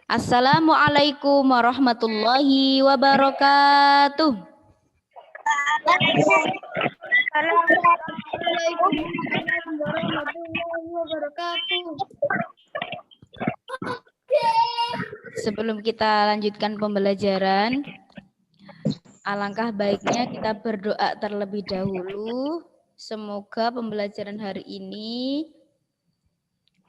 Assalamualaikum warahmatullahi wabarakatuh. Waalaikumsalam warahmatullahi wabarakatuh. Sebelum kita lanjutkan pembelajaran, alangkah baiknya kita berdoa terlebih dahulu. Semoga pembelajaran hari ini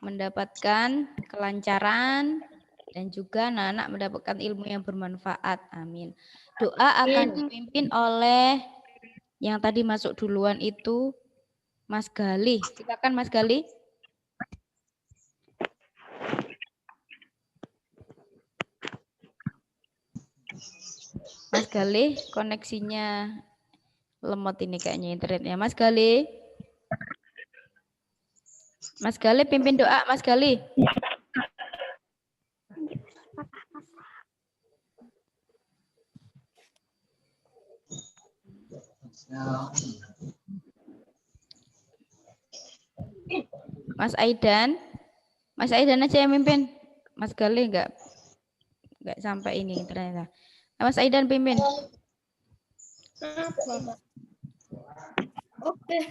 mendapatkan kelancaran dan juga anak-anak mendapatkan ilmu yang bermanfaat. Amin. Doa akan dipimpin oleh yang tadi masuk duluan itu Mas Galih. Silakan Mas Galih. Mas Galih, koneksinya lemot ini kayaknya internetnya. Mas Galih. Mas Galih pimpin doa, Mas Galih. Mas Aidan. Mas Aidan aja yang mimpin. Mas Galih enggak sampai ini ternyata. Mas Aidan pimpin. Oke.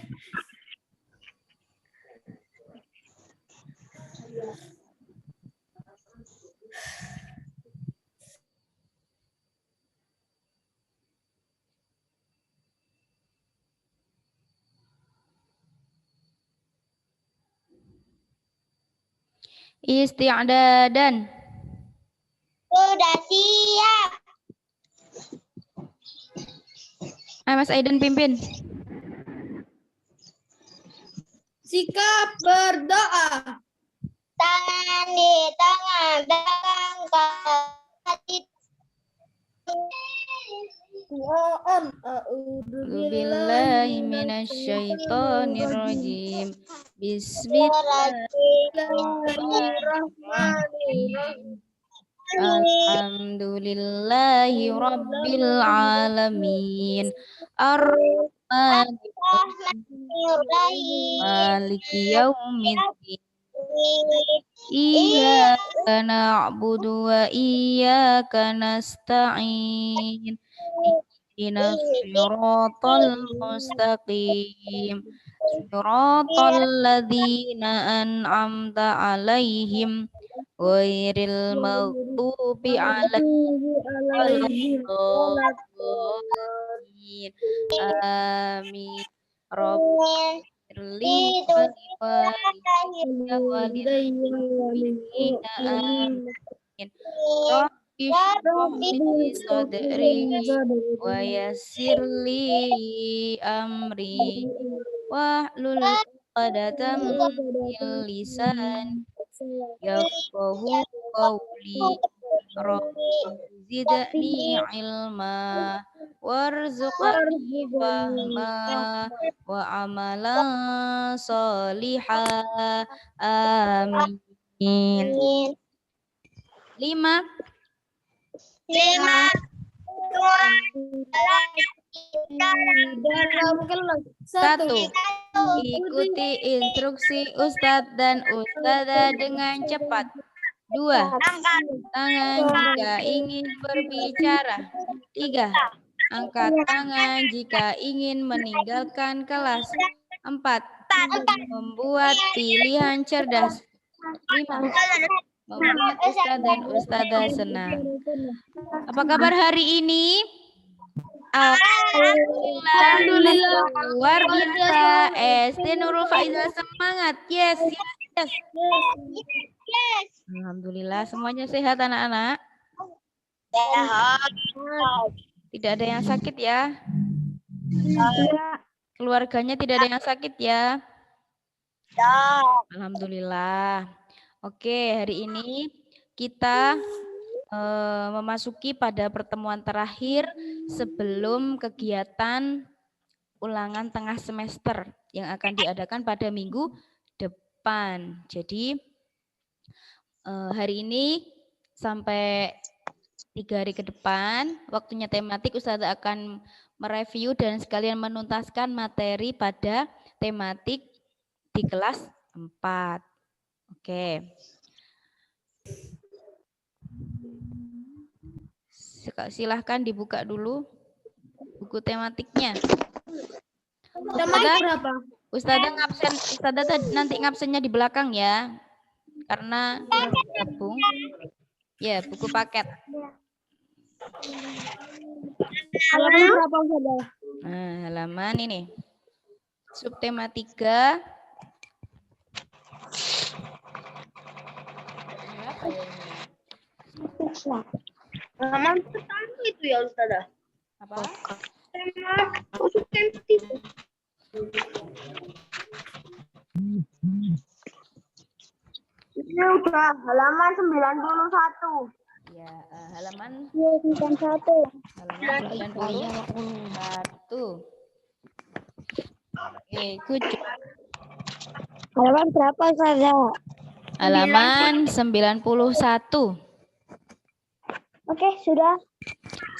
Isti'dadan. Sudah siap. Mas Aidan pimpin. Sikap berdoa. Tangan di tangan, belakang kaki. Billahi minasyaitonirrajim. Bismillahirrahmanirrahim. Alhamdulillahi rabbil alamin. Ar-Rahmanirrahim. Maliki yaumiddin. Iyyaka na'budu wa iyyaka nasta'in. Ihdinas siratal mustaqim. Siratal ladzina an'amta 'alaihim ghairil maghdubi 'alaihim. Amin. Rabbi Rabbi sadri wa yassirli amri wahlul 'uqdatam min lisani yafqahu qawli. Rabbi zidni ilma warzuqni fahma wa amalan sholihan. Amin. 5. Dalam kelas 1. Ikuti instruksi Ustadz dan Ustadzah dengan cepat. 2. Tangan jika ingin berbicara. 3. Angkat tangan jika ingin meninggalkan kelas. 4. Membuat pilihan cerdas. 5. Membuat Ustadz dan Ustadzah senang. Apa kabar hari ini? Alhamdulillah. Luar biasa. SD Nurul Faizah semangat. Yes. Alhamdulillah semuanya sehat anak-anak. Sehat. Tidak ada yang sakit ya. Keluarganya tidak ada yang sakit ya. Alhamdulillah. Oke, hari ini kita memasuki pada pertemuan terakhir sebelum kegiatan ulangan tengah semester yang akan diadakan pada minggu depan. Jadi hari ini sampai 3 hari ke depan, waktunya tematik, Ustazah akan mereview dan sekalian menuntaskan materi pada tematik di kelas 4. Oke. Silahkan dibuka dulu buku tematiknya. Tematik berapa? Ustazah ngabsen, Ustazah nanti ngabsennya di belakang ya. Karena gabung. Ya, buku paket. Halaman berapa, Ustazah? Nah, halaman ini. Subtema 3. Berapa ya ini? Halaman pertama itu ya, Ustazah. Apa? Ini udah halaman 91. Ya, halaman 91. halaman 91. Oke, good job. Halaman berapa, Ustazah? Halaman 91. Oke, sudah.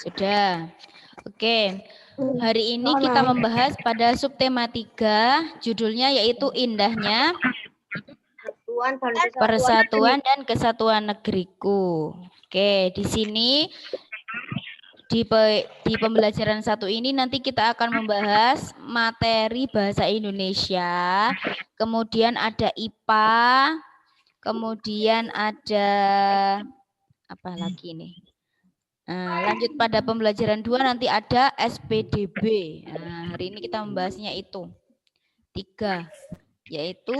Sudah. Oke. Hari ini kita membahas pada subtema 3, judulnya yaitu indahnya persatuan dan kesatuan negeriku. Oke, di sini di pembelajaran 1 ini nanti kita akan membahas materi bahasa Indonesia, kemudian ada IPA, kemudian ada apa lagi nih? Nah, lanjut pada pembelajaran 2 nanti ada SPDB. Nah, hari ini kita membahasnya itu 3, yaitu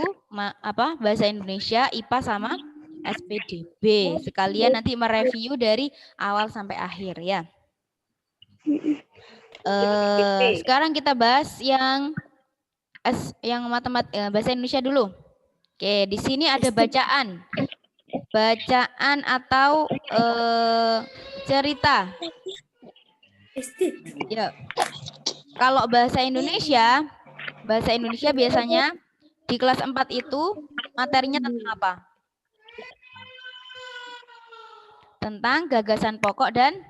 bahasa Indonesia, IPA sama SPDB. Sekalian nanti mereview dari awal sampai akhir ya. Sekarang kita bahas yang bahasa Indonesia dulu. Oke, di sini ada bacaan. Bacaan atau cerita. Ya. Kalau bahasa Indonesia biasanya di kelas 4 itu materinya tentang apa? Tentang gagasan pokok dan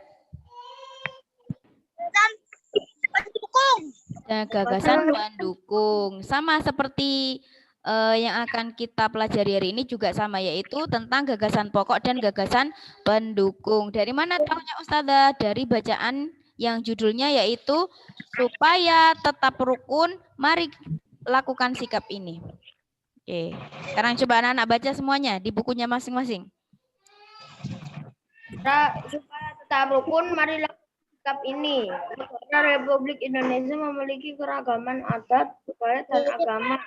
gagasan pendukung. Sama seperti yang akan kita pelajari hari ini juga sama, yaitu tentang gagasan pokok dan gagasan pendukung. Dari mana tahunya Ustazah? Dari bacaan yang judulnya yaitu supaya tetap rukun, mari lakukan sikap ini. Oke, sekarang coba anak-anak baca semuanya di bukunya masing-masing. Supaya tetap rukun, mari lakukan sikap ini. Negara Republik Indonesia memiliki keragaman adat, budaya, dan agama.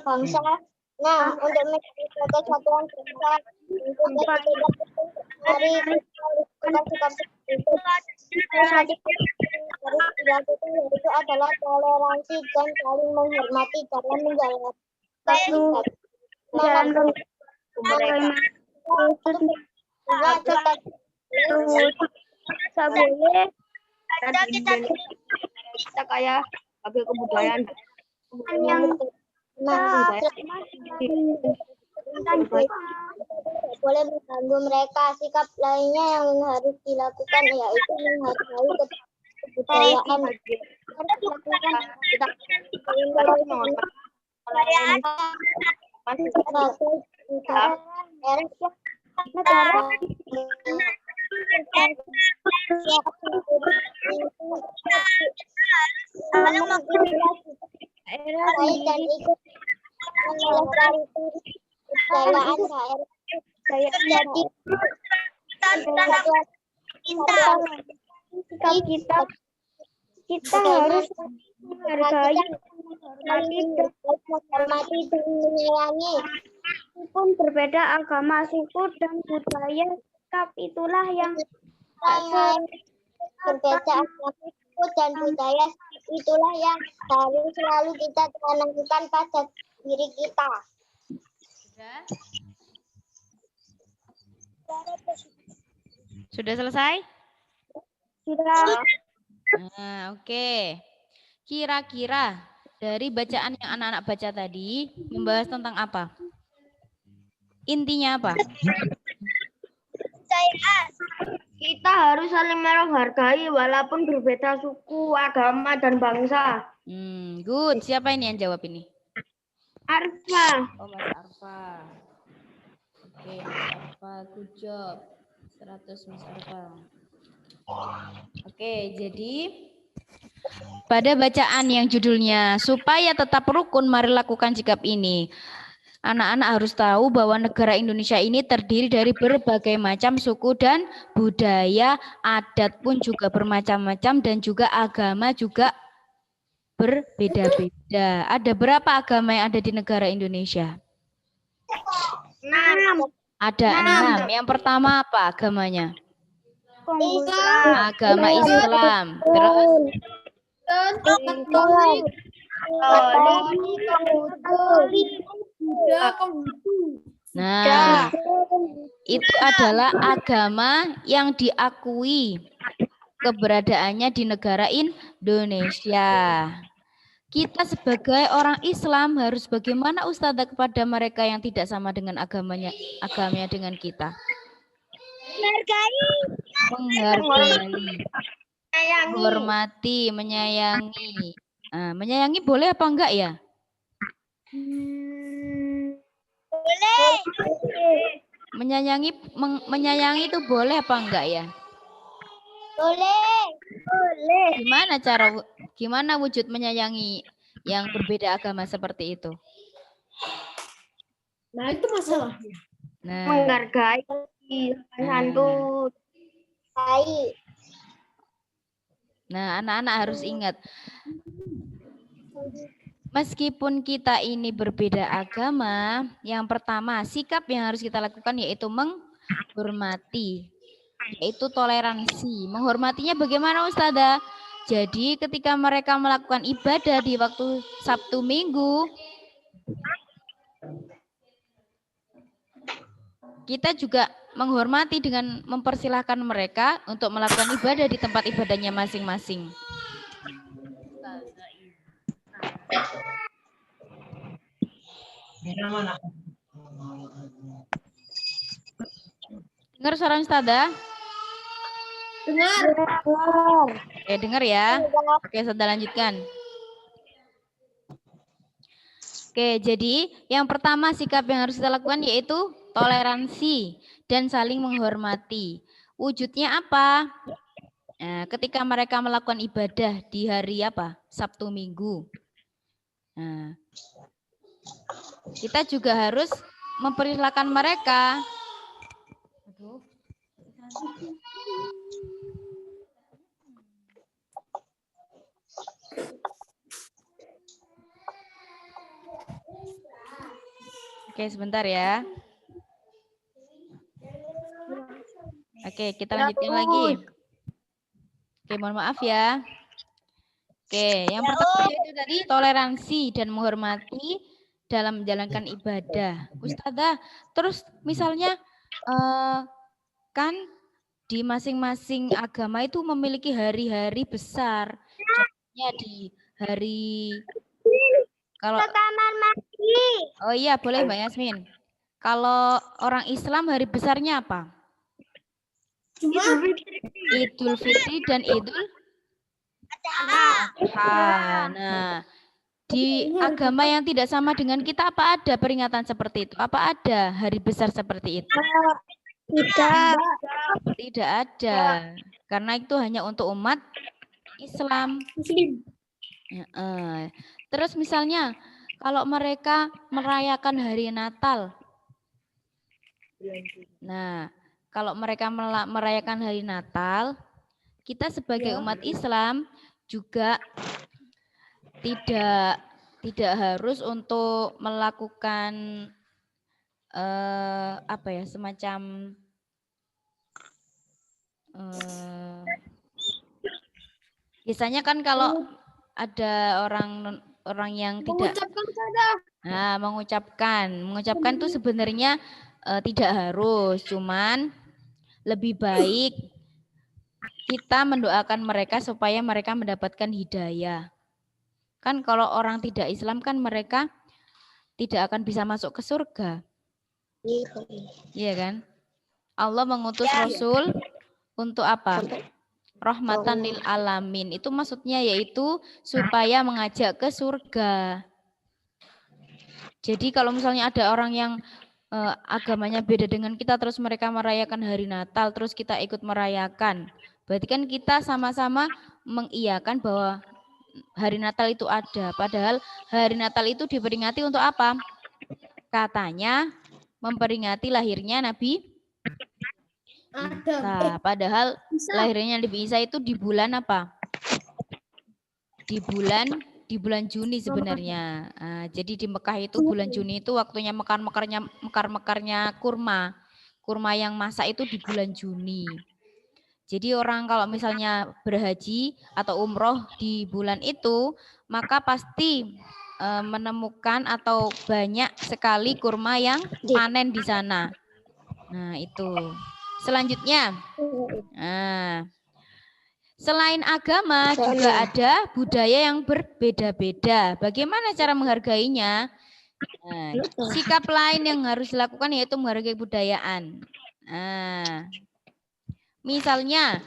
bangsa. Nah, untuk mencapai kesatuan bangsa, mari kita sikap itu adalah toleransi dan saling menghormati dalam menjalankan kita kayak sebagai kebudayaan yang boleh mengganggu mereka. Sikap lainnya yang harus dilakukan yaitu menghargai kebudayaan. Dan ikut kita harus menghargai, menghormati dan menyayangi. Meskipun berbeda agama, suku, dan budaya, sikap itulah yang berbeda agama, suku, dan budaya, itulah yang harus selalu kita tanamkan pada diri kita. Sudah selesai? Sudah. Nah, oke. Kira-kira dari bacaan yang anak-anak baca tadi membahas tentang apa? Intinya apa? Kita harus saling menghargai walaupun berbeda suku, agama, dan bangsa. Good. Siapa ini yang jawab ini? Arfa. Oh, Mas Arfa. Oke, Mas Arfa, good job. 100 Mas Arfa. Oke, jadi pada bacaan yang judulnya supaya tetap rukun, mari lakukan sikap ini. Anak-anak harus tahu bahwa negara Indonesia ini terdiri dari berbagai macam suku dan budaya, adat pun juga bermacam-macam dan juga agama juga berbeda-beda. Ada berapa agama yang ada di negara Indonesia? 6. Ada 6. Yang pertama apa agamanya? Islam. Agama Islam. Terus? Nah, itu adalah agama yang diakui keberadaannya di negara Indonesia. Kita sebagai orang Islam harus bagaimana Ustazah kepada mereka yang tidak sama dengan agamanya dengan kita? Menghargai, menghormati, menyayangi. Nah, menyayangi boleh apa enggak ya? Boleh. Menyayangi itu boleh apa enggak ya? Boleh. Gimana wujud menyayangi yang berbeda agama seperti itu? Nah, itu masalahnya. Nah, menghargai, santun. Nah, anak-anak harus ingat, meskipun kita ini berbeda agama, yang pertama sikap yang harus kita lakukan yaitu menghormati, yaitu toleransi. Menghormatinya bagaimana Ustazah? Jadi ketika mereka melakukan ibadah di waktu Sabtu Minggu, kita juga menghormati dengan mempersilahkan mereka untuk melakukan ibadah di tempat ibadahnya masing-masing. Dengar suara Ustazah? Dengar. Oke, dengar ya. Oke, Ustazah lanjutkan. Oke, jadi yang pertama sikap yang harus kita lakukan yaitu toleransi dan saling menghormati. Wujudnya apa? Nah, ketika mereka melakukan ibadah di hari apa? Sabtu Minggu. Nah, kita juga harus mempersilahkan mereka. Oke, sebentar ya. Oke, kita lanjutkan lagi. Oke, mohon maaf ya. Oke, yang pertama itu tadi toleransi dan menghormati dalam menjalankan ibadah. Ustazah, terus misalnya kan di masing-masing agama itu memiliki hari-hari besar. Contohnya di hari kalau Kamar mandi. Oh iya, boleh Mbak Yasmin. Kalau orang Islam hari besarnya apa? Idul Fitri dan Idul Adha. Nah, di agama yang tidak sama dengan kita apa ada peringatan seperti itu? Apa ada hari besar seperti itu? Tidak ada. Karena itu hanya untuk umat Islam. Terus misalnya kalau mereka merayakan hari Natal. Nah, kalau mereka merayakan hari Natal, kita sebagai umat Islam juga tidak harus untuk melakukan apa ya, semacam biasanya kan kalau ada orang yang tidak mengucapkan itu sebenarnya tidak harus, cuman lebih baik kita mendoakan mereka supaya mereka mendapatkan hidayah. Kan kalau orang tidak Islam kan mereka tidak akan bisa masuk ke surga. Iya kan? Allah mengutus Rasul untuk apa? Rahmatan lil alamin. Itu maksudnya yaitu supaya mengajak ke surga. Jadi kalau misalnya ada orang yang agamanya beda dengan kita, terus mereka merayakan hari Natal, terus kita ikut merayakan. Berarti kan kita sama-sama mengiyakan bahwa hari Natal itu ada. Padahal hari Natal itu diperingati untuk apa? Katanya memperingati lahirnya Nabi Isa. Padahal lahirnya Nabi Isa itu di bulan apa? Di bulan Juni sebenarnya. Jadi di Mekah itu bulan Juni itu waktunya mekar-mekarnya kurma. Kurma yang masak itu di bulan Juni. Jadi orang kalau misalnya berhaji atau umroh di bulan itu, maka pasti menemukan atau banyak sekali kurma yang panen di sana. Nah itu. Selanjutnya, selain agama juga ada budaya yang berbeda-beda. Bagaimana cara menghargainya? Nah, sikap lain yang harus dilakukan yaitu menghargai kebudayaan. Misalnya,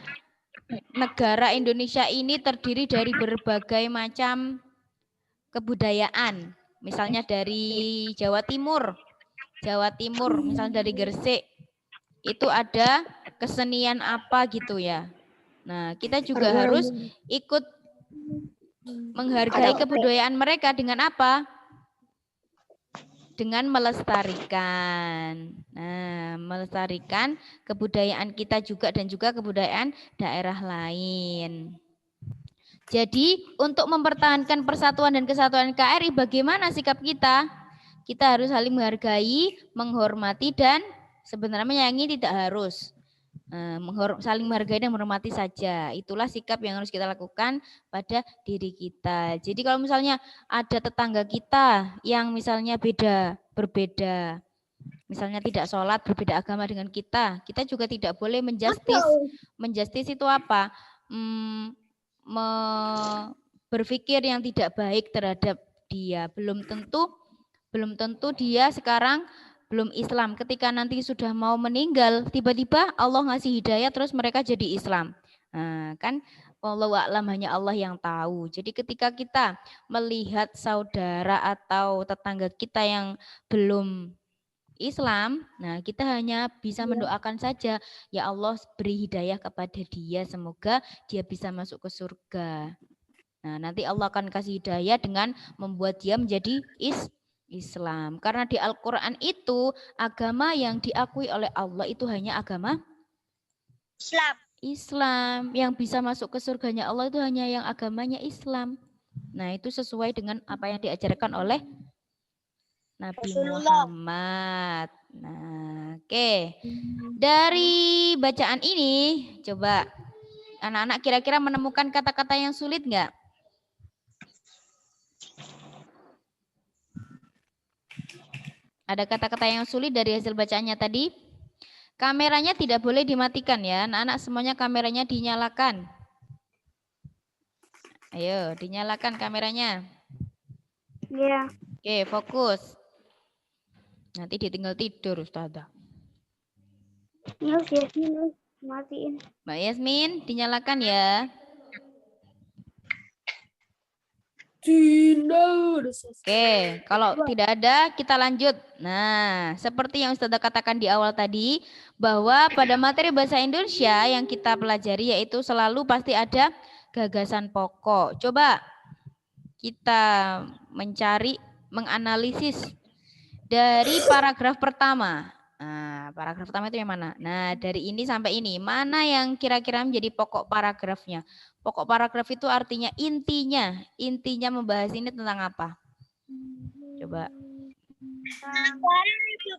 negara Indonesia ini terdiri dari berbagai macam kebudayaan. Misalnya dari Jawa Timur, misalnya dari Gresik, itu ada kesenian apa gitu ya. Nah, kita juga harus ikut menghargai kebudayaan mereka dengan apa? Dengan melestarikan. Nah, melestarikan kebudayaan kita juga dan juga kebudayaan daerah lain. Jadi, untuk mempertahankan persatuan dan kesatuan KRI, bagaimana sikap kita? Kita harus saling menghargai, menghormati, dan sebenarnya menyayangi tidak harus. Saling menghargai dan menghormati saja. Itulah sikap yang harus kita lakukan pada diri kita. Jadi kalau misalnya ada tetangga kita yang misalnya berbeda, misalnya tidak sholat, berbeda agama dengan kita juga tidak boleh menjustis. Menjustis itu apa? Berpikir yang tidak baik terhadap dia. Belum tentu dia sekarang belum Islam. Ketika nanti sudah mau meninggal, tiba-tiba Allah ngasih hidayah terus mereka jadi Islam. Nah, kan wallahu a'lam, hanya Allah yang tahu. Jadi ketika kita melihat saudara atau tetangga kita yang belum Islam, nah kita hanya bisa mendoakan saja, ya Allah beri hidayah kepada dia, semoga dia bisa masuk ke surga. Nah, nanti Allah akan kasih hidayah dengan membuat dia menjadi Islam. Karena di Al-Quran itu agama yang diakui oleh Allah itu hanya agama Islam. Yang bisa masuk ke surganya Allah itu hanya yang agamanya Islam. Nah, itu sesuai dengan apa yang diajarkan oleh Nabi Muhammad. Nah, oke. Dari bacaan ini, coba anak-anak kira-kira menemukan kata-kata yang sulit nggak? Ada kata-kata yang sulit dari hasil bacaannya tadi? Kameranya tidak boleh dimatikan ya. Anak-anak semuanya kameranya dinyalakan. Ayo, dinyalakan kameranya. Iya. Oke, fokus. Nanti ditinggal tidur, Ustazah. Yuk, Yasmin, matiin. Mbak Yasmin, dinyalakan ya. Oke, kalau tidak ada kita lanjut. Nah, seperti yang Ustazah katakan di awal tadi, bahwa pada materi bahasa Indonesia yang kita pelajari yaitu selalu pasti ada gagasan pokok. Coba kita mencari, menganalisis dari paragraf pertama. Nah, paragraf pertama itu yang mana? Nah, dari ini sampai ini, mana yang kira-kira menjadi pokok paragrafnya? Pokok paragraf itu artinya intinya. Intinya membahas ini tentang apa? Coba.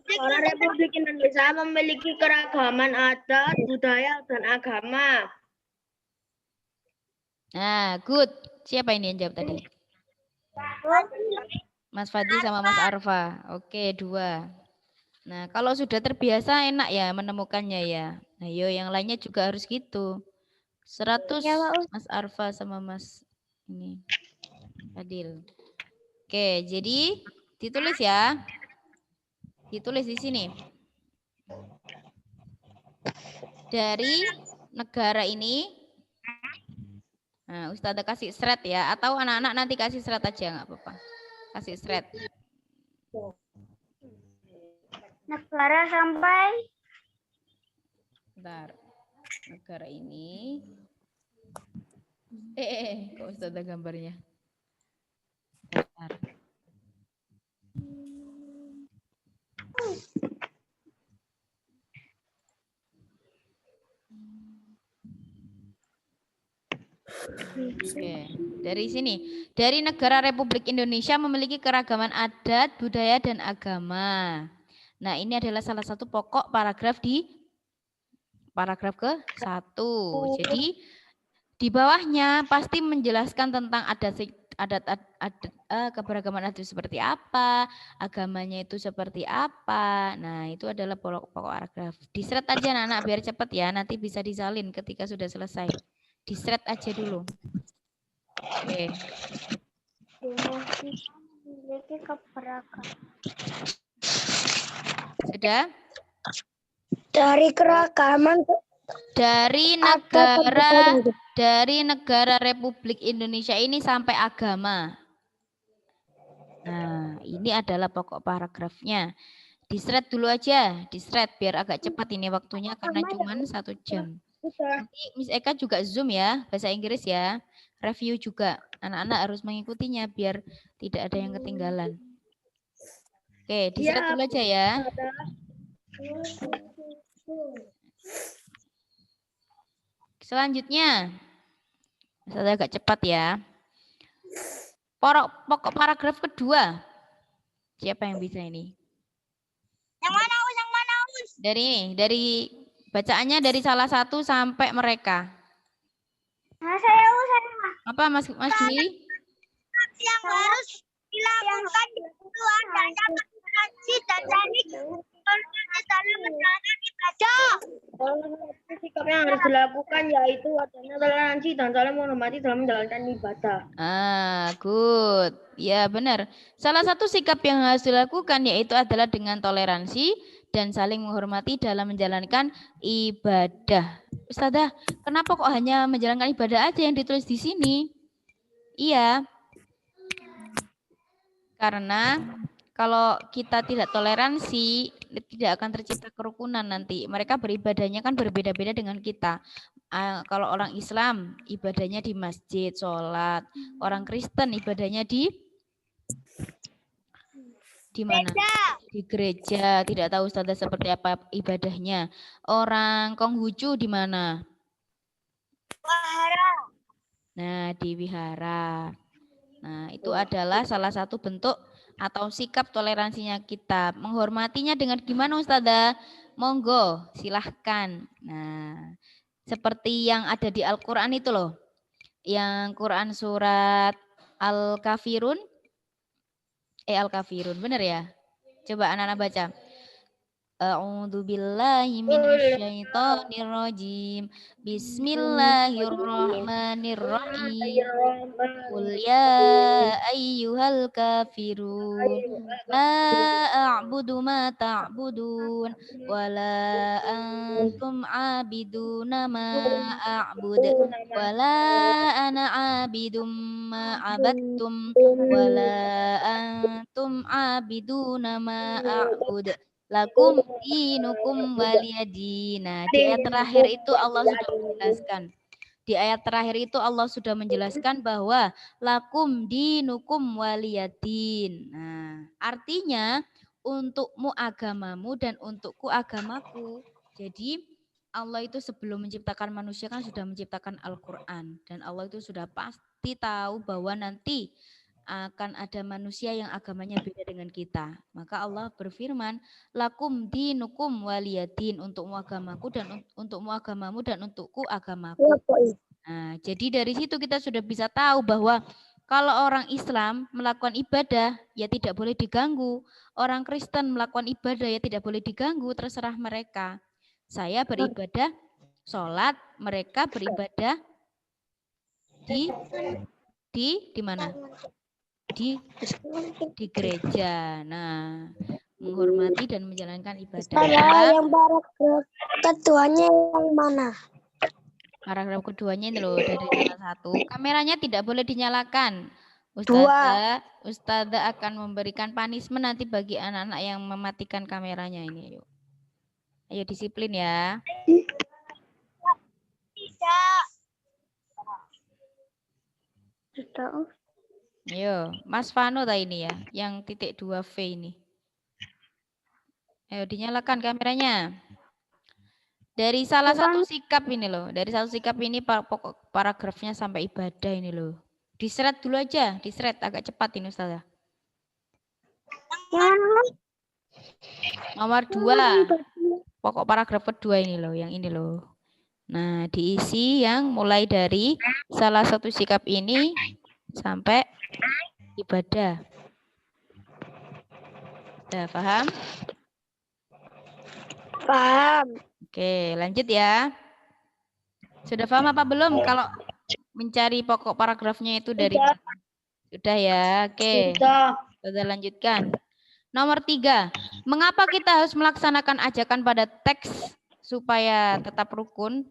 Negara Republik Indonesia memiliki keragaman adat, budaya, dan agama. Nah, good. Siapa ini yang jawab tadi? Mas Fadli sama Mas Arfa. Oke, 2. Nah, kalau sudah terbiasa enak ya menemukannya ya. Nah, yo yang lainnya juga harus gitu. 100 Mas Arfa sama Mas ini Fadil. Oke, jadi ditulis ya. Ditulis di sini. Dari negara ini. Nah, Ustazah kasih thread ya. Atau anak-anak nanti kasih thread aja, nggak apa-apa. Kasih thread. Negara sampai. Bentar. Negara ini. Kok Ustazah gambarnya? Bentar. Oke, dari sini. Dari negara Republik Indonesia memiliki keragaman adat, budaya, dan agama. Nah, ini adalah salah satu pokok paragraf di paragraf ke-1. Jadi, di bawahnya pasti menjelaskan tentang adat keberagaman adat seperti apa, agamanya itu seperti apa. Nah, itu adalah pokok paragraf. Di-shred aja anak-anak biar cepat ya, nanti bisa disalin ketika sudah selesai. Di-shred aja dulu. Oke. Memiliki keberagaman. Sudah? Dari keragaman dari negara Republik Indonesia ini sampai agama. Nah, ini adalah pokok paragrafnya. Di-shred dulu aja, di-shred biar agak cepat ini waktunya karena cuma 1 jam. Nanti Miss Eka juga Zoom ya, bahasa Inggris ya. Review juga. Anak-anak harus mengikutinya biar tidak ada yang ketinggalan. Oke, di-shred dulu aja ya. Selanjutnya, saya agak cepat ya. Pokok paragraf kedua. Siapa yang bisa ini? Yang mana, Us? Yang mana, Us? Dari bacaannya dari salah satu sampai mereka. Nah, saya, Us. Apa Mas Dwi? Yang harus dilakukan itu adanya toleransi dan dalam menjalankan ibadah. Sikap yang harus dilakukan yaitu adanya toleransi dan saling menghormati dalam menjalankan ibadah. Good. Ya, benar. Salah satu sikap yang harus dilakukan yaitu adalah dengan toleransi dan saling menghormati dalam menjalankan ibadah. Ustazah, kenapa kok hanya menjalankan ibadah aja yang ditulis di sini? Iya. Karena kalau kita tidak toleransi, tidak akan tercipta kerukunan nanti. Mereka beribadahnya kan berbeda-beda dengan kita. Kalau orang Islam, ibadahnya di masjid, sholat. Orang Kristen, ibadahnya di mana? Di gereja. Tidak tahu Ustazah seperti apa ibadahnya. Orang Konghucu di mana? Wahara. Nah, di wihara. Nah, itu adalah salah satu bentuk atau sikap toleransinya kita. Menghormatinya dengan gimana Ustazah? Monggo, silahkan. Nah, seperti yang ada di Al-Quran itu loh. Yang Quran surat Al-Kafirun. Al-Kafirun, benar ya? Coba anak-anak baca. A'udzu billahi minasyaitonir rajim. Bismillahirrahmanirrahim. Qul ya ayyuhal kafirun la a'budu ma ta'budun wa la antum 'abiduna ma a'budu wa la ana 'abidum ma 'abadtum wa la antum 'abiduna ma a'budu lakum dinukum waliyadina. Di ayat terakhir itu Allah sudah menjelaskan. Di ayat terakhir itu Allah sudah menjelaskan bahwa lakum dinukum waliyadin. Nah, artinya untukmu agamamu dan untukku agamaku. Jadi Allah itu sebelum menciptakan manusia kan sudah menciptakan Al-Quran. Dan Allah itu sudah pasti tahu bahwa nanti akan ada manusia yang agamanya beda dengan kita. Maka Allah berfirman, lakum dinukum waliyadin, untukmu agamaku dan untukmu agamamu dan untukku agamaku. Nah, jadi dari situ kita sudah bisa tahu bahwa kalau orang Islam melakukan ibadah ya tidak boleh diganggu. Orang Kristen melakukan ibadah ya tidak boleh diganggu, terserah mereka. Saya beribadah sholat, mereka beribadah di mana? Di gereja. Nah, menghormati dan menjalankan ibadah. Yang paragraf keduanya yang mana? Paragraf keduanya ini loh, dari salah satu. Kameranya tidak boleh dinyalakan. Ustazah akan memberikan punishment nanti bagi anak-anak yang mematikan kameranya ini. Yuk. Ayo disiplin ya. Tidak. Ayo, Mas Vano tadi ini ya, yang titik 2V ini. Ayo dinyalakan kameranya. Dari salah satu sikap ini loh, dari satu sikap ini pokok paragrafnya sampai ibadah ini loh. Diseret dulu aja, diseret agak cepat ini Ustazah. Nomor 2, pokok paragraf kedua ini loh, yang ini loh. Nah, diisi yang mulai dari salah satu sikap ini sampai ibadah. Sudah paham? Paham. Oke, lanjut ya. Sudah paham apa belum kalau mencari pokok paragrafnya itu dari mana? Sudah ya, oke. Sudah lanjutkan. Nomor 3, mengapa kita harus melaksanakan ajakan pada teks supaya tetap rukun?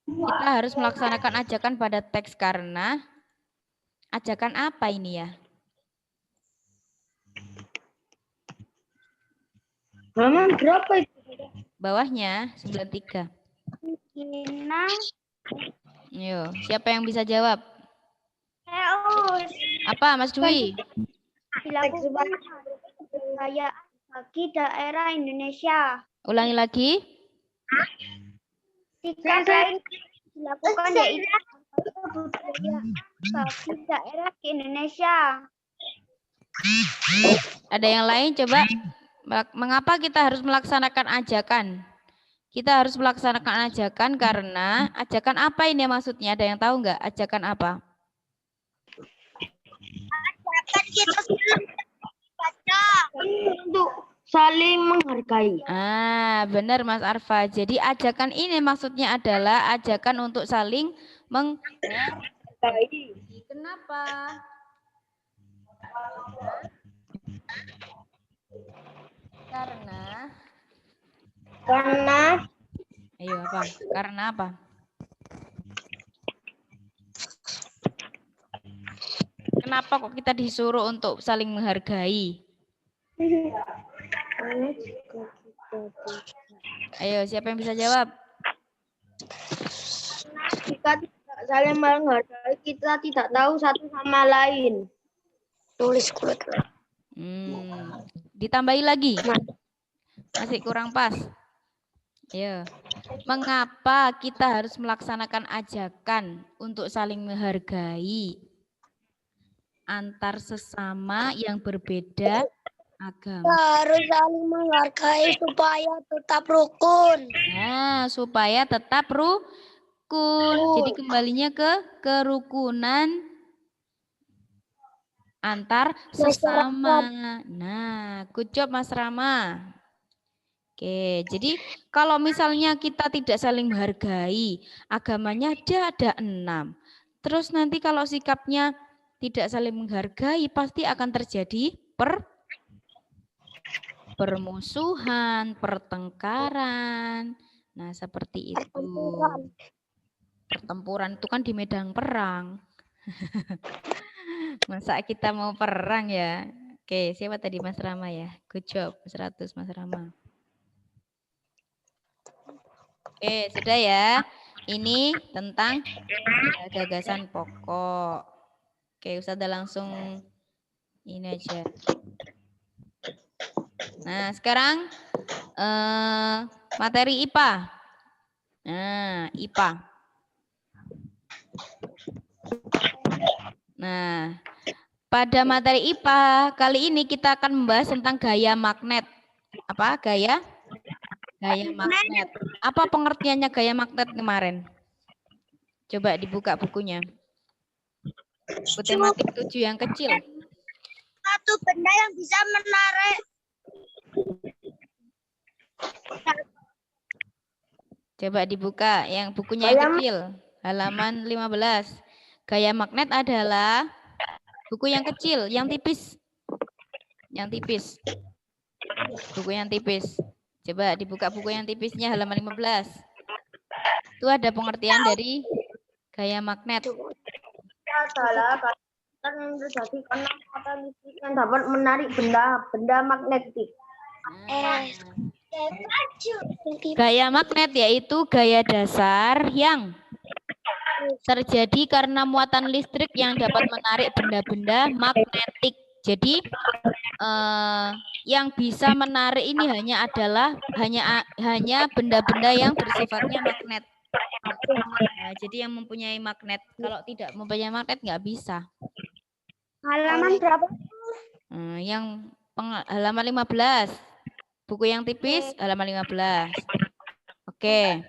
Kita harus melaksanakan ajakan pada teks karena ajakan apa ini ya? Halaman berapa itu? Bawahnya 93. Yo, siapa yang bisa jawab? Apa, Mas Dwi? Dilakukan budaya bagi daerah Indonesia. Ulangi lagi. Sikap lain dilakukan yaitu budaya bagi daerah di Indonesia. Ada yang lain coba? Mengapa kita harus melaksanakan ajakan? Kita harus melaksanakan ajakan karena ajakan apa ini maksudnya? Ada yang tahu nggak? Ajakan apa? Ajakan kita baca Untuk saling menghargai. Benar Mas Arfa. Jadi ajakan ini maksudnya adalah ajakan untuk saling menghargai. Kenapa? Karena ayo apa? Karena apa? Kenapa kok kita disuruh untuk saling menghargai? Ayo, siapa yang bisa jawab? jika tidak saling menghargai, kita tidak tahu satu sama lain. Tulis kulit. Ditambahi lagi. Masih kurang pas. Ayo. Mengapa kita harus melaksanakan ajakan untuk saling menghargai antar sesama yang berbeda agama? harus saling menghargai supaya tetap rukun. Nah, supaya tetap rukun. Jadi kembalinya ke kerukunan antar sesama. Nah, good job Mas Rama. Oke, jadi kalau misalnya kita tidak saling menghargai, agamanya ada 6. Terus nanti kalau sikapnya tidak saling menghargai, pasti akan terjadi permusuhan, pertengkaran. Nah, seperti itu. Pertempuran itu kan di medan perang. Masa kita mau perang ya? Oke, siapa tadi Mas Rama ya? Good job, 100 Mas Rama. Oke, sudah ya. Ini tentang gagasan pokok. Oke, Ustazah langsung ini aja. Nah, sekarang materi IPA. Nah, IPA. Nah, pada materi IPA kali ini kita akan membahas tentang gaya magnet. Apa gaya? Gaya magnet. Apa pengertiannya gaya magnet kemarin? Coba dibuka bukunya. Buku tematik 7 yang kecil. Satu benda yang bisa menarik. Coba dibuka yang bukunya yang kecil. Halaman 15. Gaya magnet adalah buku yang kecil, yang tipis. Yang tipis. Buku yang tipis. Coba dibuka buku yang tipisnya halaman 15. Itu ada pengertian dari gaya magnet. Adalah kekuatan yang terjadi karena muatan listrik yang dapat menarik benda magnetik. Gaya magnet yaitu gaya dasar yang terjadi karena muatan listrik yang dapat menarik benda-benda magnetik. Jadi yang bisa menarik ini hanya benda-benda yang bersifatnya magnet. Nah, jadi yang mempunyai magnet. Kalau tidak mempunyai magnet nggak bisa. Halaman berapa? Yang halaman 15. Buku yang tipis halaman 15. Oke.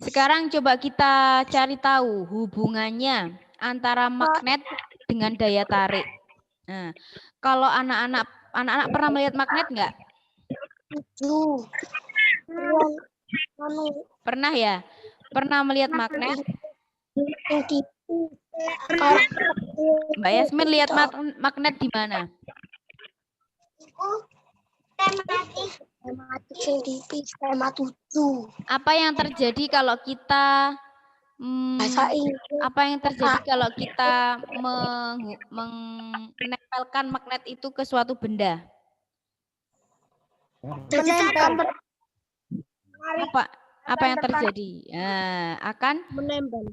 Sekarang coba kita cari tahu hubungannya antara magnet dengan daya tarik. Nah, kalau anak-anak pernah melihat magnet nggak? Pernah ya? Pernah melihat magnet? Mbak Yasmin lihat magnet di mana? Apa yang terjadi kalau kita menempelkan magnet itu ke suatu benda? Apa yang terjadi? Akan menempel.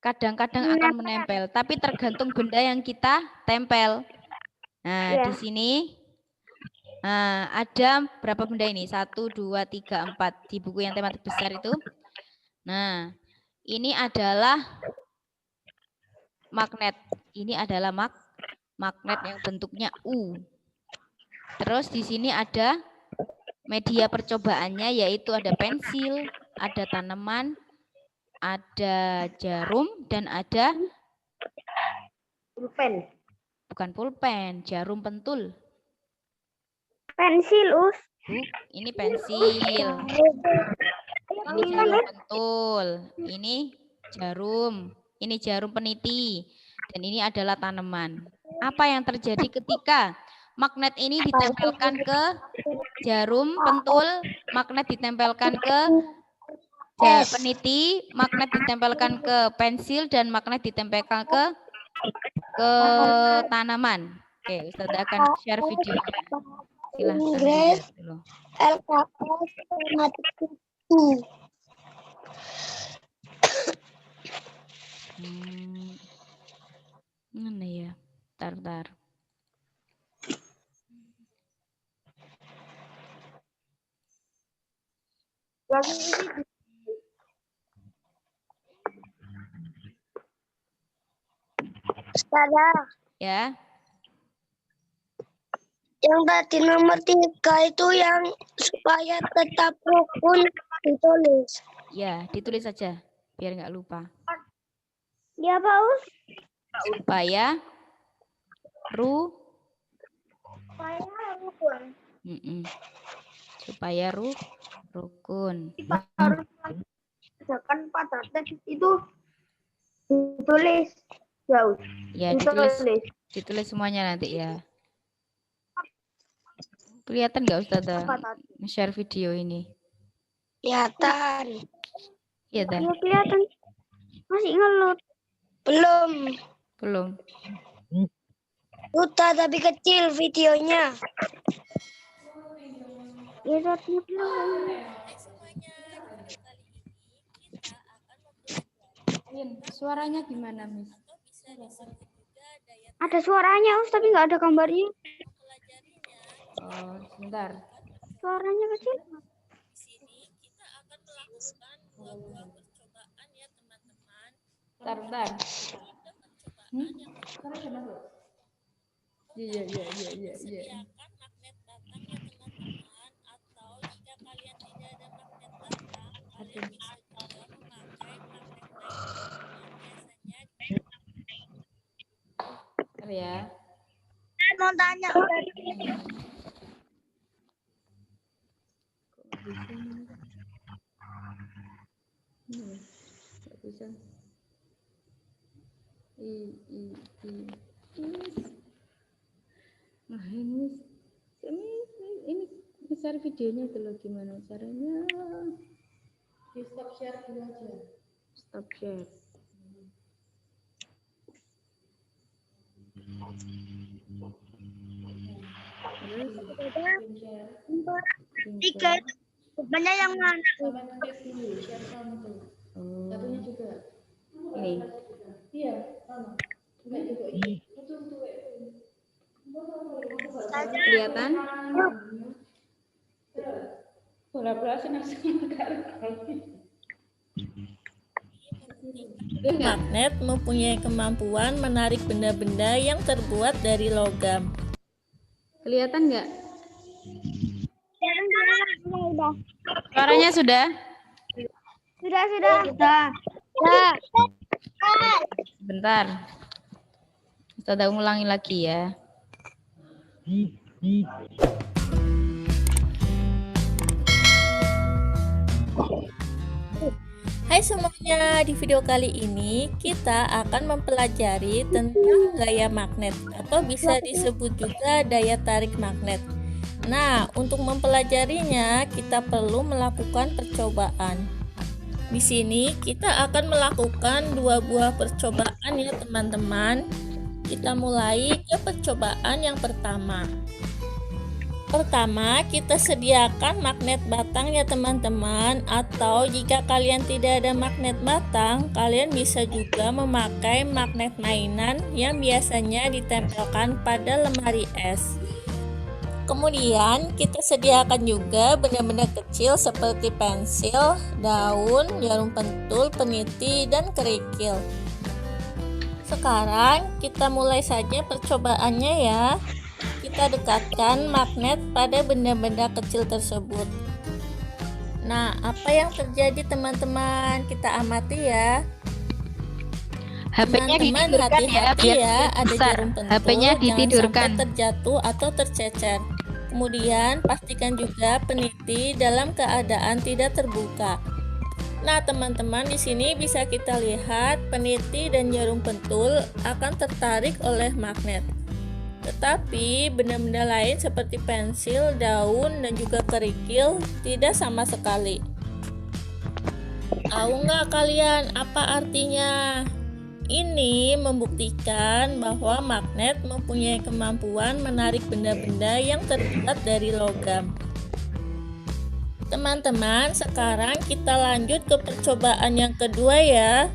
Kadang-kadang akan menempel, tapi tergantung benda yang kita tempel. Nah, di sini ada berapa benda ini? 1, 2, 3, 4 di buku yang tematik besar itu. Nah, ini adalah magnet. Ini adalah magnet yang bentuknya U. Terus di sini ada media percobaannya, yaitu ada pensil, ada tanaman, ada jarum, dan ada pulpen. Bukan pulpen, jarum pentul. Pensil, Ini pensil. Ini jarum pentul. Ini jarum peniti. Dan ini adalah tanaman. Apa yang terjadi ketika magnet ini ditempelkan ke jarum pentul, magnet ditempelkan ke peniti, magnet ditempelkan ke pensil, dan magnet ditempelkan ke tanaman. Oke, Ustazah akan share videonya. Silahkan dilihat dulu. Mana ya? Tar. Ustazah. Ya. Yang tadi nomor 3 itu yang supaya tetap rukun ditulis. Ya, ditulis saja biar nggak lupa. Ya, Pak Us. Supaya rukun. Supaya rukun. Misalkan pada teks itu ditulis jauh. Ya, ditulis semuanya nanti ya. Kelihatan nggak Ustazah share video ini? Kelihatan. Iya, dah. Ya, kelihatan. Masih ngelut. Belum. Udah tapi kecil videonya. Ya, tapi belum. Suaranya gimana, Miss? Ada suaranya, tapi nggak ada gambarnya. Oh, sebentar. Suaranya kecil. Di sini kita akan melakukan dua buah percobaan ya teman-teman. Bentar. Ada percobaan yang Iya. sediakan magnet batang ya teman-teman, atau jika kalian tidak ada magnet batang, kalian bisa juga memakai magnet lain yang biasanya Ya. Saya mau tanya. Bisa. ini share videonya dulu, gimana caranya? Di stop share dulu aja. Stop share. Tiga banyak yang mana? Satunya juga. Ini. Iya, sama. Kelihatan? Magnet mempunyai kemampuan menarik benda-benda yang terbuat dari logam. Kelihatan nggak? Sudah. Suaranya sudah? Sudah. Sebentar. Kita ulangi lagi ya. Hai semuanya, di video kali ini kita akan mempelajari tentang gaya magnet atau bisa disebut juga daya tarik magnet. Nah, untuk mempelajarinya kita perlu melakukan percobaan. Di sini kita akan melakukan 2 buah percobaan ya teman-teman. Kita mulai ke percobaan yang pertama. Pertama, kita sediakan magnet batang ya teman-teman, atau jika kalian tidak ada magnet batang, kalian bisa juga memakai magnet mainan yang biasanya ditempelkan pada lemari es. Kemudian kita sediakan juga benda-benda kecil seperti pensil, daun, jarum pentul, peniti, dan kerikil. Sekarang kita mulai saja percobaannya ya. Kita dekatkan magnet pada benda-benda kecil tersebut. Nah, apa yang terjadi teman-teman? Kita amati ya. HP-nya Teman-teman ditidurkan ya, hati-hati biar ya, ada besar. jarum pentul, HP-nya jangan ditidurkan. sampai terjatuh atau tercecer. Kemudian pastikan juga peniti dalam keadaan tidak terbuka. Nah, teman-teman di sini bisa kita lihat peniti dan jarum pentul akan tertarik oleh magnet. Tetapi benda-benda lain seperti pensil, daun, dan juga kerikil tidak sama sekali. Tahu nggak kalian apa artinya? Ini membuktikan bahwa magnet mempunyai kemampuan menarik benda-benda yang terbuat dari logam. Teman-teman, sekarang kita lanjut ke percobaan yang kedua ya.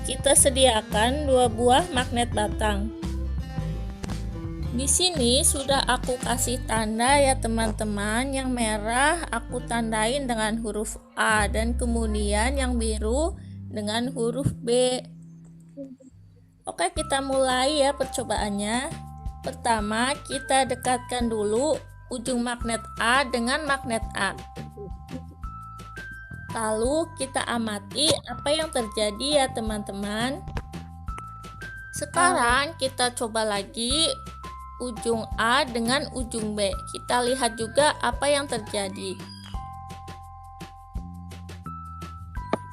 Kita sediakan 2 buah magnet batang. Di sini sudah aku kasih tanda ya teman-teman. Yang merah aku tandain dengan huruf A dan kemudian yang biru dengan huruf B. Oke, kita mulai ya percobaannya. Pertama, kita dekatkan dulu ujung magnet A dengan magnet A. Lalu kita amati apa yang terjadi ya teman-teman. Sekarang kita coba lagi ujung A dengan ujung B. Kita lihat juga apa yang terjadi.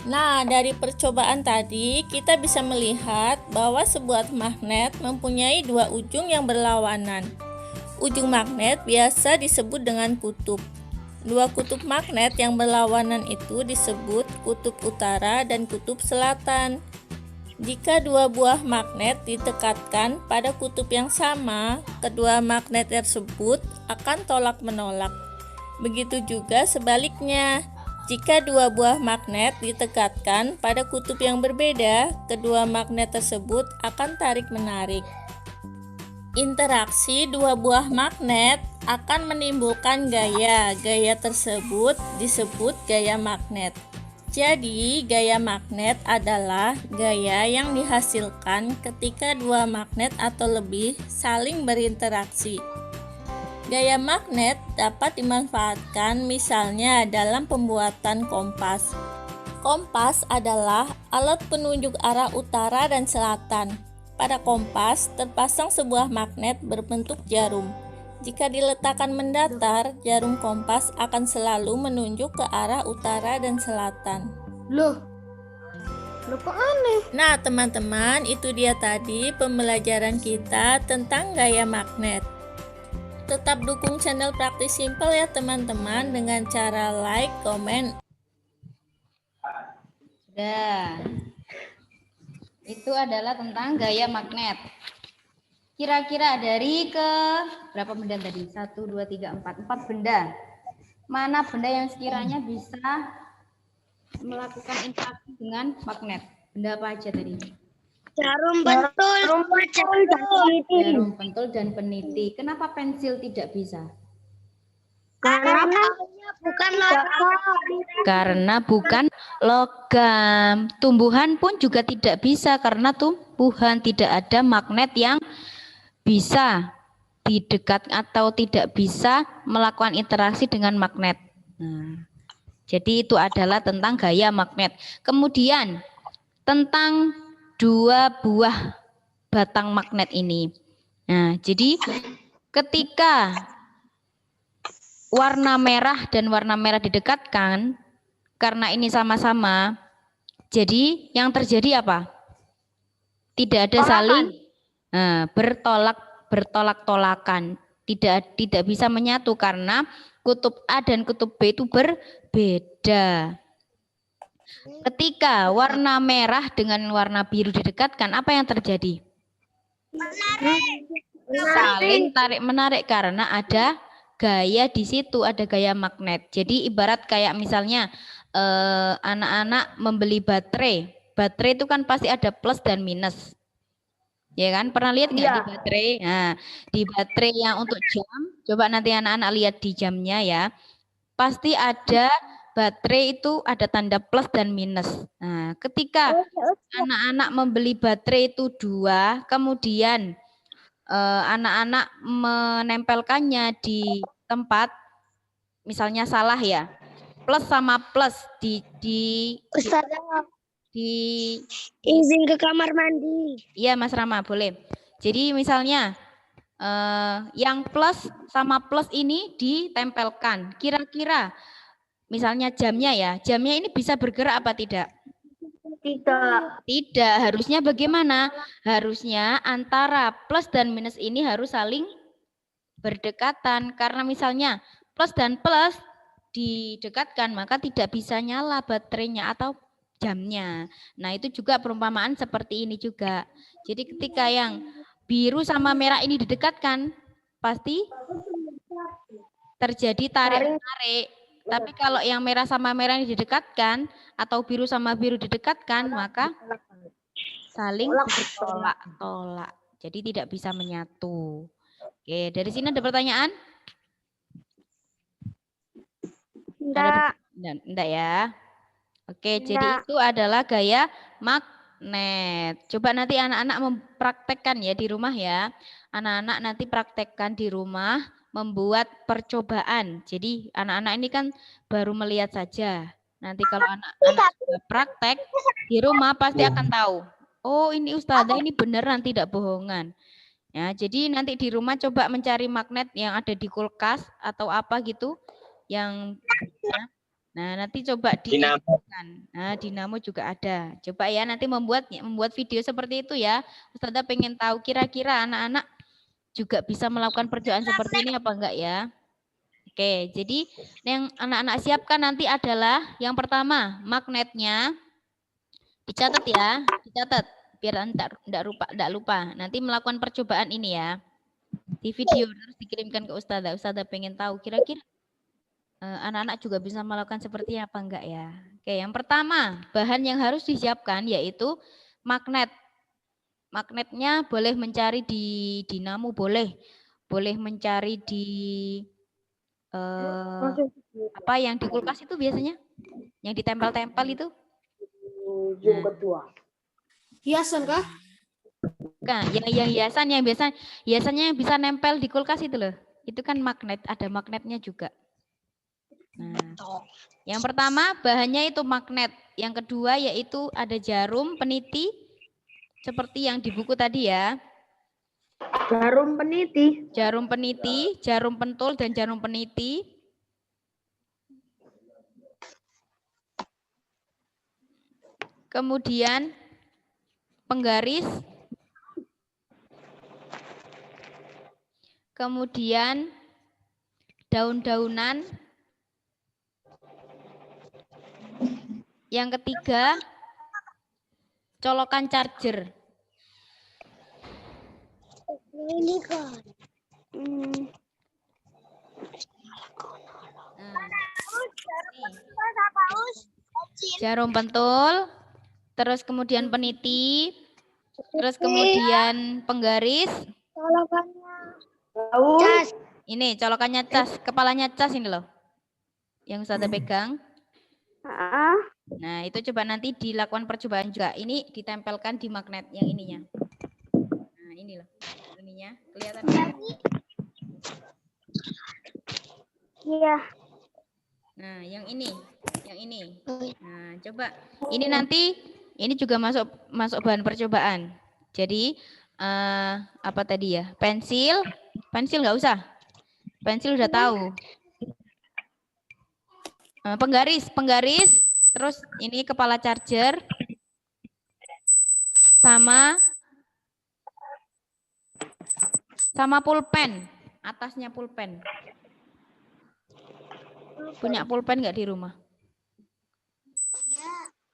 Nah, dari percobaan tadi kita bisa melihat bahwa sebuah magnet mempunyai 2 ujung yang berlawanan. Ujung magnet biasa disebut dengan kutub. 2 kutub magnet yang berlawanan itu disebut kutub utara dan kutub selatan. Jika 2 buah magnet ditekatkan pada kutub yang sama, kedua magnet tersebut akan tolak-menolak. Begitu juga sebaliknya. Jika 2 buah magnet ditekatkan pada kutub yang berbeda, kedua magnet tersebut akan tarik-menarik. Interaksi 2 buah magnet akan menimbulkan gaya. Gaya tersebut disebut gaya magnet. Jadi, gaya magnet adalah gaya yang dihasilkan ketika 2 magnet atau lebih saling berinteraksi. Gaya magnet dapat dimanfaatkan misalnya dalam pembuatan kompas. Kompas adalah alat penunjuk arah utara dan selatan. Pada kompas terpasang sebuah magnet berbentuk jarum. Jika diletakkan mendatar, jarum kompas akan selalu menunjuk ke arah utara dan selatan. Loh kok aneh? Nah, teman-teman, itu dia tadi pembelajaran kita tentang gaya magnet. Tetap dukung channel Praktis Simple ya teman-teman dengan cara like, komen. Sudah. Itu adalah tentang gaya magnet. Kira-kira dari ke berapa benda tadi? 1, 2, 3, 4. 4 benda. Mana benda yang sekiranya bisa melakukan interaksi dengan magnet? Benda apa aja tadi? Jarum pentul Dan peniti. Kenapa pensil tidak bisa? Karena bukan logam. Tumbuhan pun juga tidak bisa karena tumbuhan tidak ada magnet yang bisa didekat atau tidak bisa melakukan interaksi dengan magnet. Nah, jadi itu adalah tentang gaya magnet. Kemudian tentang 2 buah batang magnet ini. Nah, jadi ketika warna merah dan warna merah didekatkan, karena ini sama-sama, jadi yang terjadi apa? Tidak ada saling bertolak-tolakan, tidak bisa menyatu karena kutub A dan kutub B itu berbeda. Ketika warna merah dengan warna biru didekatkan, apa yang terjadi? Saling tarik-menarik karena ada gaya di situ, ada gaya magnet. Jadi ibarat kayak misalnya anak-anak membeli baterai. Baterai itu kan pasti ada plus dan minus. Ya kan? Pernah lihat nggak di baterai? Nah, di baterai yang untuk jam, coba nanti anak-anak lihat di jamnya ya. Pasti ada baterai itu ada tanda plus dan minus. Nah, ketika anak-anak membeli baterai itu 2, kemudian anak-anak menempelkannya di tempat, misalnya salah ya, plus sama plus izin ke kamar mandi. Iya Mas Rama, boleh. Jadi misalnya yang plus sama plus ini ditempelkan. Kira-kira misalnya jamnya ya, jamnya ini bisa bergerak apa tidak? Tidak. Harusnya bagaimana? Harusnya antara plus dan minus ini harus saling berdekatan. Karena misalnya plus dan plus didekatkan, maka tidak bisa nyala baterainya atau jamnya. Nah, itu juga perumpamaan seperti ini juga. Jadi ketika yang biru sama merah ini didekatkan, pasti terjadi tarik-menarik. Tapi kalau yang merah sama merah ini didekatkan atau biru sama biru didekatkan, maka saling bertolak-tolak. Jadi tidak bisa menyatu. Oke, dari sini ada pertanyaan? Enggak ya. Oke, jadi itu adalah gaya magnet. Coba nanti anak-anak mempraktekkan ya di rumah ya. Anak-anak nanti praktekkan di rumah membuat percobaan. Jadi anak-anak ini kan baru melihat saja. Nanti kalau anak-anak sudah praktek di rumah pasti akan tahu. Oh, ini Ustazah ini beneran tidak bohongan. Ya, jadi nanti di rumah coba mencari magnet yang ada di kulkas atau apa gitu yang ya. Nah, nanti coba diingatkan. Nah, dinamo juga ada. Coba ya nanti membuat video seperti itu ya. Ustazah pengen tahu kira-kira anak-anak juga bisa melakukan percobaan seperti ini apa enggak ya? Oke, jadi yang anak-anak siapkan nanti adalah yang pertama magnetnya dicatat ya, dicatat biar enggak lupa. Nanti melakukan percobaan ini ya. Di video terus dikirimkan ke Ustazah. Ustazah pengen tahu kira-kira anak-anak juga bisa melakukan seperti apa enggak ya? Oke, yang pertama, bahan yang harus disiapkan yaitu magnet. Magnetnya boleh mencari di dinamo, boleh mencari di apa yang di kulkas itu biasanya? Yang ditempel-tempel itu? Hiasan kah? Nah, yang hiasan biasanya yang bisa nempel di kulkas itu loh. Itu kan magnet, ada magnetnya juga. Nah, yang pertama bahannya itu magnet. Yang kedua yaitu ada jarum peniti seperti yang di buku tadi ya. Jarum peniti. Jarum peniti, jarum pentul dan jarum peniti. Kemudian penggaris. kemudian daun-daunan. Yang ketiga, colokan charger. Ini kan. Jarum pentul, terus kemudian peniti, terus kemudian penggaris. Colokannya. Daun. Ini colokannya cas, kepalanya cas ini loh. Yang Ustazah pegang. Nah, itu coba nanti dilakukan percobaan juga. Ini ditempelkan di magnet yang ininya. Nah, ini loh. Ininya kelihatan. Iya. Nah, yang ini. Nah, coba. Ini nanti ini juga masuk bahan percobaan. Jadi apa tadi ya? Pensil nggak usah. Pensil udah tahu. Penggaris, terus ini kepala charger sama pulpen, atasnya pulpen. Punya pulpen nggak di rumah?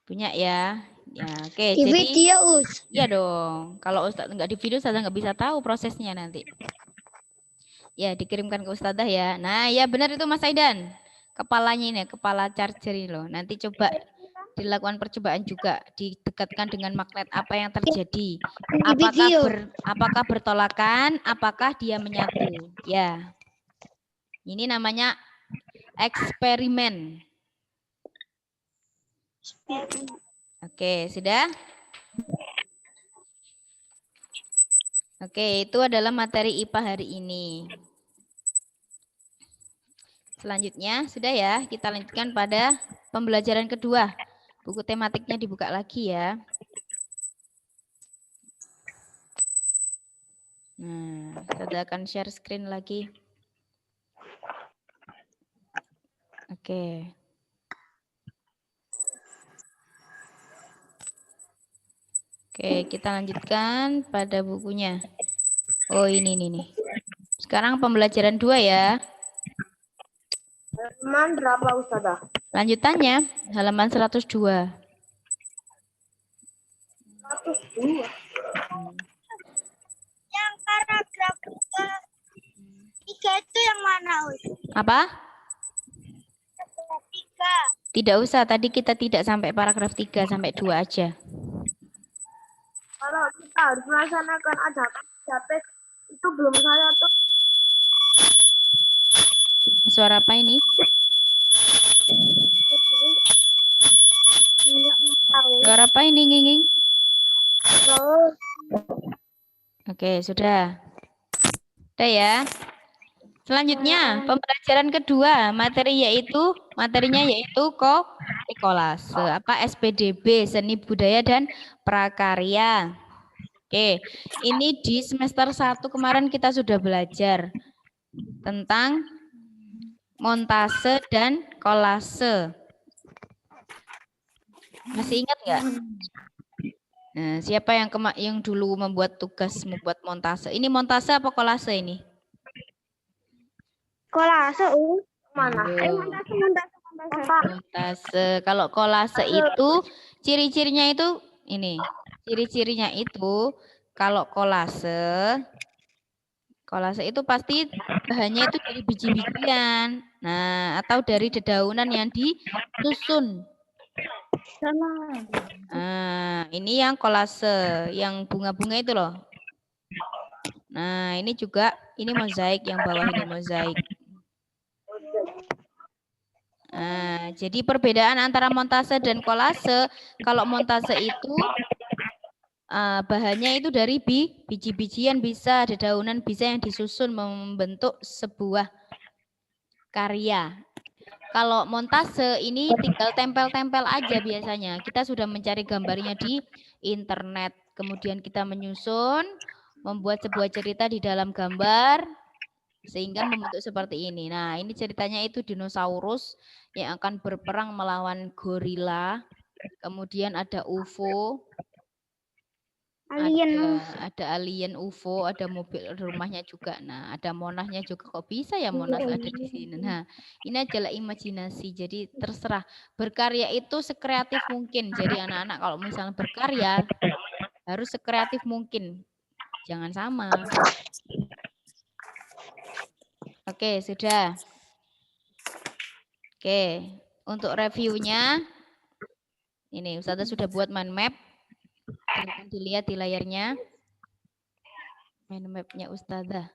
Punya ya. Ya, oke. Di Jadi video, iya dong. Kalau Ustadz nggak di video, Ustadzah nggak bisa tahu prosesnya nanti. Ya, dikirimkan ke Ustadzah ya. Nah, ya benar itu Mas Aidan. Kepalanya ini, kepala charger ini loh. Nanti coba dilakukan percobaan juga, didekatkan dengan magnet, apa yang terjadi? Apakah bertolakan? Apakah dia menyatu? Ya. Ini namanya eksperimen. Oke, sudah? Oke, itu adalah materi IPA hari ini. Selanjutnya, sudah ya, kita lanjutkan pada pembelajaran kedua. Buku tematiknya dibuka lagi ya. Nah, saya akan share screen lagi. Oke. Oke, kita lanjutkan pada bukunya. Oh, ini nih. Sekarang pembelajaran 2 ya. Halaman berapa Ustazah? Lanjutannya, halaman 102. 102. Yang paragraf 3 itu yang mana, Apa? Paragraf 3. Tidak usah, tadi kita tidak sampai paragraf 3, sampai 2 aja. Kalau kita harus melaksanakan adaptif itu belum saya tuh. Suara apa ini? Suara apa ini, Nginging? Oke, sudah. Sudah ya. Selanjutnya, pembelajaran kedua, materinya yaitu kolase, SPDB, seni budaya dan prakarya. Oke, ini di semester 1 kemarin kita sudah belajar tentang montase dan kolase. Masih ingat nggak? Nah, siapa yang dulu membuat montase? Ini montase apa kolase ini? Kolase, Mana? Montase. Kalau kolase itu ciri-cirinya itu ini. Ciri-cirinya itu kalau kolase itu pasti bahannya itu dari biji-bijian. Nah, atau dari dedaunan yang disusun. Nah, ini yang kolase, yang bunga-bunga itu loh. Nah, ini juga, ini mozaik, yang bawah ini mozaik. Nah, jadi perbedaan antara montase dan kolase, kalau montase itu bahannya itu dari biji-bijian bisa, dedaunan bisa yang disusun membentuk sebuah karya. Kalau montase ini tinggal tempel-tempel aja biasanya. Kita sudah mencari gambarnya di internet. Kemudian kita menyusun, membuat sebuah cerita di dalam gambar, sehingga membentuk seperti ini. Nah, ini ceritanya itu dinosaurus yang akan berperang melawan gorila. Kemudian ada UFO. Ada alien, UFO, ada mobil rumahnya juga. Nah, ada Monasnya juga. Kok bisa ya Monas ada di sini? Nah, ini adalah imajinasi. Jadi terserah. Berkarya itu sekreatif mungkin. Jadi anak-anak kalau misalnya berkarya harus sekreatif mungkin. Jangan sama. Oke, sudah. Oke, untuk reviewnya ini Ustazah sudah buat mind map. Silahkan dilihat di layarnya. Mind map-nya Ustazah.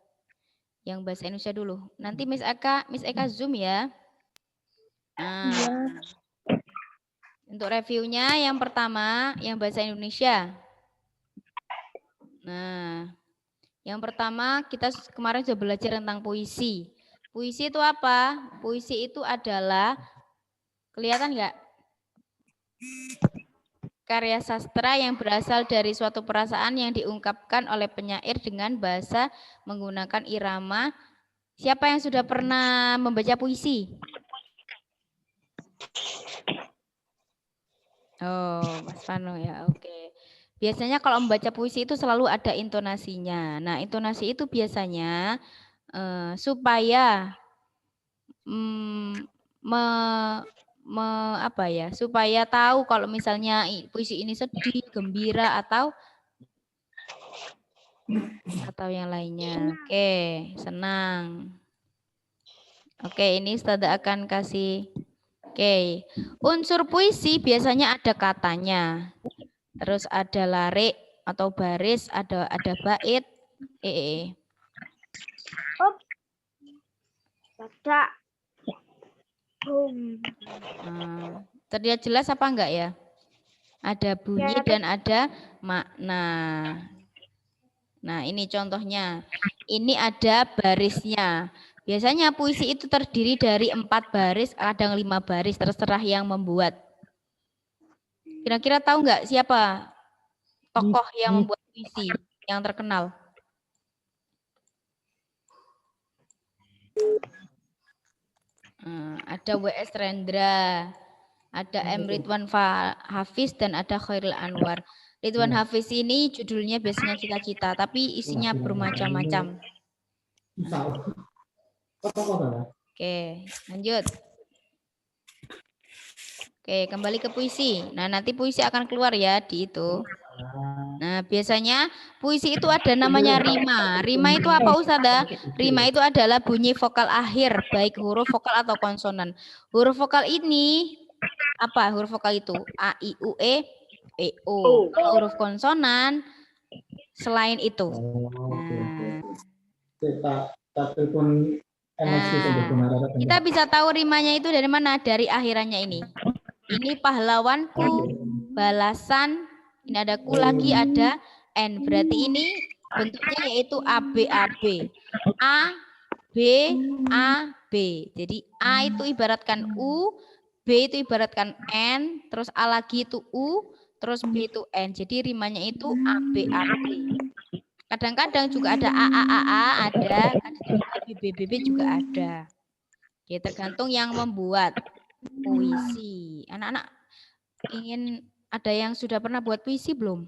Yang bahasa Indonesia dulu. Nanti Miss Eka zoom ya. Nah, untuk reviewnya yang pertama, yang bahasa Indonesia. Nah, yang pertama kita kemarin sudah belajar tentang puisi. Puisi itu apa? Puisi itu adalah, kelihatan nggak? Karya sastra yang berasal dari suatu perasaan yang diungkapkan oleh penyair dengan bahasa menggunakan irama. Siapa yang sudah pernah membaca puisi? Oh, Mas Fano ya, oke. Biasanya kalau membaca puisi itu selalu ada intonasinya. Nah, intonasi itu biasanya supaya supaya tahu kalau misalnya puisi ini sedih, gembira atau yang lainnya. Oke, senang. Oke, ini Ustazah akan kasih. Oke, unsur puisi biasanya ada katanya. Terus ada larik atau baris, ada bait. Terlihat jelas apa enggak ya? Ada bunyi dan ada makna. Nah, ini contohnya. Ini ada barisnya. Biasanya puisi itu terdiri dari 4 baris, kadang 5 baris, terserah yang membuat. Kira-kira tahu nggak siapa tokoh yang membuat puisi yang terkenal? Ada W.S. Rendra, ada M. Ridwan Hafiz, dan ada Khairil Anwar. Ridwan Hafiz ini judulnya biasanya cita-cita, tapi isinya bermacam-macam. Oke, lanjut. Oke, kembali ke puisi. Nah, nanti puisi akan keluar ya di itu. Nah, biasanya puisi itu ada namanya rima. Rima itu apa, Ustazah? Rima itu adalah bunyi vokal akhir, baik huruf vokal atau konsonan. Huruf vokal ini apa? Huruf vokal itu A, I, U, E, O. Kalau huruf konsonan selain itu. Nah, kita bisa tahu rimanya itu dari mana? Dari akhirannya ini. Ini pahlawanku, balasan, ini ada ku lagi, ada N. Berarti ini bentuknya yaitu ABAB. A, B, A, B. Jadi A itu ibaratkan U, B itu ibaratkan N, terus A lagi itu U, terus B itu N. Jadi rimanya itu ABAB. Kadang-kadang juga ada AAAA, ada, kadang juga BBB juga ada. Oke, tergantung yang membuat puisi. Anak-anak ingin ada yang sudah pernah buat puisi belum?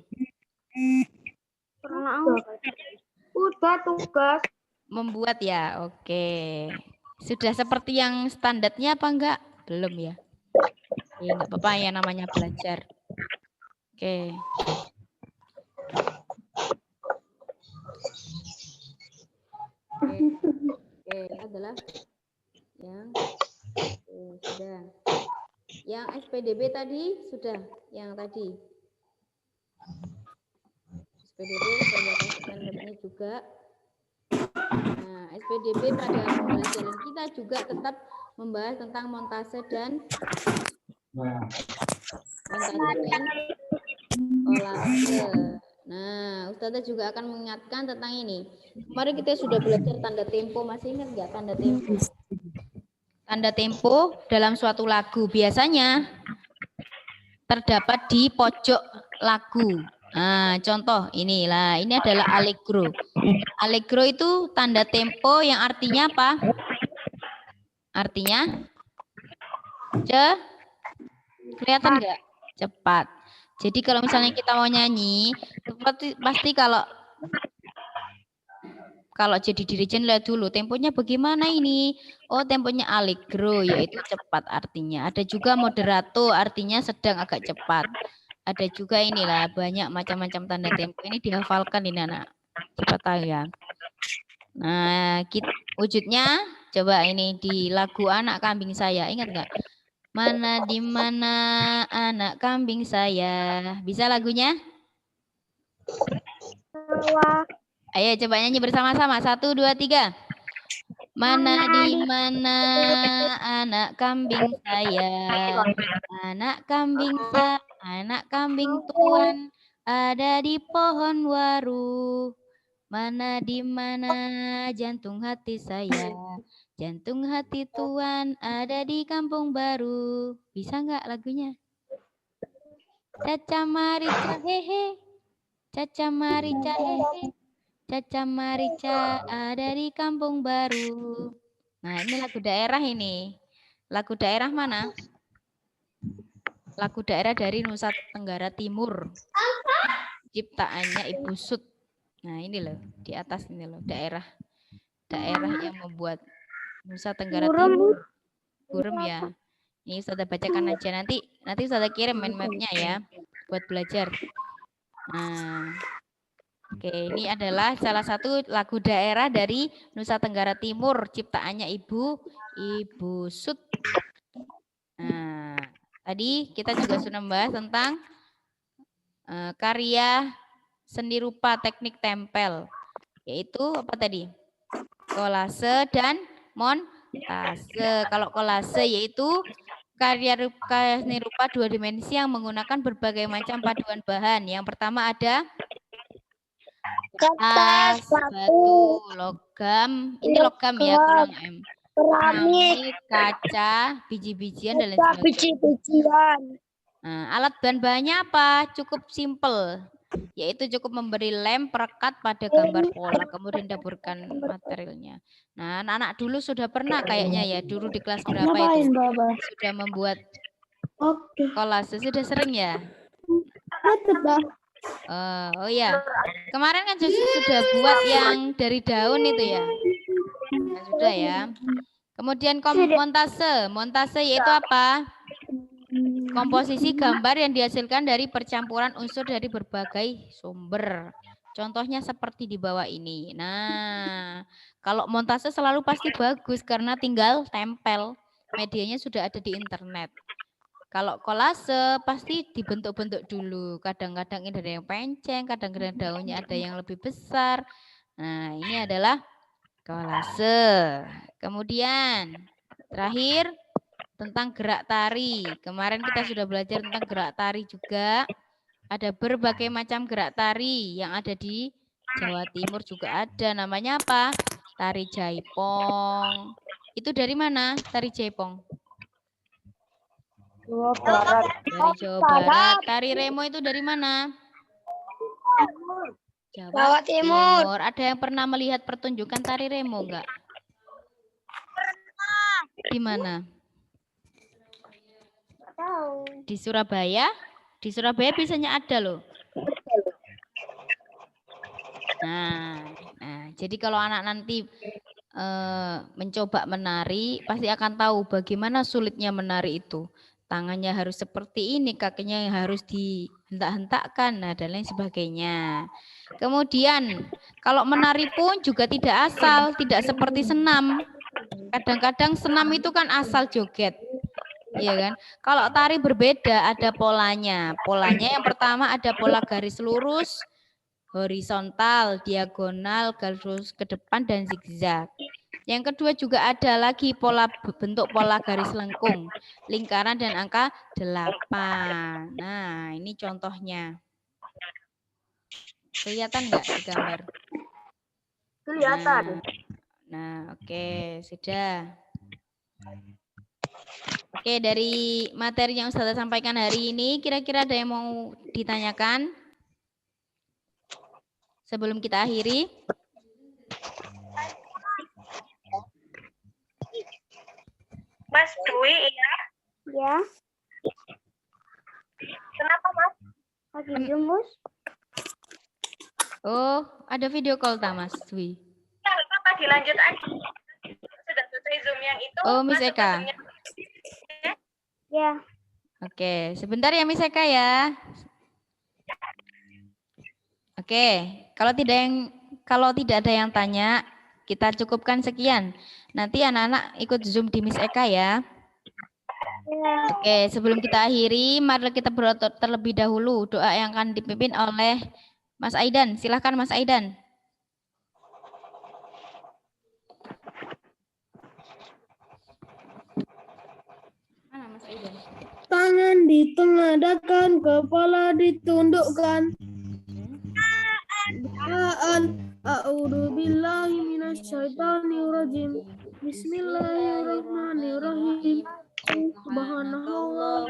Pernah. Udah tugas. Membuat ya, oke. Sudah seperti yang standarnya apa enggak? Belum ya? Ya enggak apa-apa ya, namanya belajar. Oke. Oke, adalah yang sudah. Yang SPDB tadi sudah, yang tadi. SPDB saya kasihkan ini juga. Nah, SPDB pada pembelajaran kita juga tetap membahas tentang montase dan kolase. Nah, Ustazah juga akan mengingatkan tentang ini. Kemarin kita sudah belajar tanda tempo, masih ingat nggak tanda tempo? Tanda tempo dalam suatu lagu biasanya terdapat di pojok lagu. Nah, contoh inilah, ini adalah allegro. Allegro itu tanda tempo yang artinya apa? Artinya kelihatan nggak? Cepat. Jadi kalau misalnya kita mau nyanyi, pasti kalau jadi dirijen lihat dulu temponya bagaimana ini. Oh, temponya allegro yaitu cepat artinya. Ada juga moderato artinya sedang agak cepat. Ada juga inilah banyak macam-macam tanda tempo. Ini dihafalkan ini anak. Cepat tahu ya. Nah, wujudnya coba ini di lagu Anak Kambing Saya. Ingat nggak? Mana di mana anak kambing saya. Bisa lagunya? Ayo coba nyanyi bersama-sama. 1, 2, 3. Mana di mana anak kambing saya. Anak kambing tuan ada di pohon waru. Mana di mana jantung hati saya. Jantung hati tuan ada di kampung baru. Bisa nggak lagunya? Caca marica hehe. Caca marica hehe. Caca marica ada di kampung baru. Nah, ini lagu daerah ini. Lagu daerah mana? Lagu daerah dari Nusa Tenggara Timur. Ciptaannya Ibu Sud. Nah, ini loh, di atas ini loh, daerah yang membuat Nusa Tenggara Timur. Burem ya. Ini Ustazah bacakan aja nanti Ustazah kirim mind map-nya ya buat belajar. Nah, oke, ini adalah salah satu lagu daerah dari Nusa Tenggara Timur, ciptaannya Ibu Sud. Nah, tadi kita juga sudah membahas tentang karya seni rupa teknik tempel, yaitu apa tadi? Kolase dan montase. Kalau kolase yaitu karya seni rupa 2 dimensi yang menggunakan berbagai macam paduan bahan. Yang pertama ada kertas, batu, logam. Ini logam ya, kurang M. Keramik, kaca, biji-bijian dan lain sebagainya. Nah, alat bahan-bahannya apa? Cukup simple, yaitu cukup memberi lem perekat pada gambar pola, kemudian daburkan materialnya. Nah, anak-anak dulu sudah pernah kayaknya ya, dulu di kelas berapa itu sudah membuat kolase, sudah sering ya? Oh ya, kemarin kan sudah buat yang dari daun itu ya? Nah, sudah ya. Kemudian montase yaitu apa? Komposisi gambar yang dihasilkan dari percampuran unsur dari berbagai sumber. Contohnya seperti di bawah ini. Nah, kalau montase selalu pasti bagus karena tinggal tempel. Medianya sudah ada di internet. Kalau kolase pasti dibentuk-bentuk dulu. Kadang-kadang ini ada yang penceng, kadang-kadang daunnya ada yang lebih besar. Nah, ini adalah kolase. Kemudian terakhir tentang gerak tari. Kemarin kita sudah belajar tentang gerak tari juga. Ada berbagai macam gerak tari yang ada di Jawa Timur juga ada. Namanya apa? Tari Jaipong. Itu dari mana tari Jaipong? Jawa Barat. Dari Jawa Barat. Tari Remo itu dari mana? Jawa Timur. Ada yang pernah melihat pertunjukan tari Remo enggak? Di mana? Di Surabaya? Di Surabaya biasanya ada loh. Nah, jadi kalau anak nanti mencoba menari, pasti akan tahu bagaimana sulitnya menari itu. Tangannya harus seperti ini, kakinya yang harus dihentak-hentakkan, nah dan lain sebagainya. Kemudian, kalau menari pun juga tidak asal, tidak seperti senam. Kadang-kadang senam itu kan asal joget. Iya kan? Kalau tari berbeda, ada polanya. Polanya yang pertama ada pola garis lurus, horizontal, diagonal, garis ke depan, dan zigzag. Yang kedua juga ada lagi bentuk pola garis lengkung, lingkaran dan angka 8. Nah, ini contohnya. Kelihatan nggak di gambar? Kelihatan. Nah, oke, sudah. Oke, dari materi yang Ustazah sampaikan hari ini, kira-kira ada yang mau ditanyakan sebelum kita akhiri? Mas Dwi, ya? Ya. Kenapa, Mas? Jumus. Oh, ada video call tak Mas Dwi? Apa dilanjut aja? Sudah selesai Zoom yang itu. Oh, Miss masuk ke Eka. Zoom-nya. Ya. Oke, sebentar ya Miss Eka ya. Oke, kalau tidak ada yang tanya, kita cukupkan sekian. Nanti anak-anak ikut Zoom di Miss Eka ya. Ya. Oke, sebelum kita akhiri, mari kita berdoa terlebih dahulu. Doa yang akan dipimpin oleh Mas Aidan. Silahkan Mas Aidan. Mana Mas Aidan? Tangan ditengadahkan, kepala ditundukkan. Doaan. A'udzubillahi minasyaitonirrajim. Bismillahirrahmanirrahim. Subhanallah.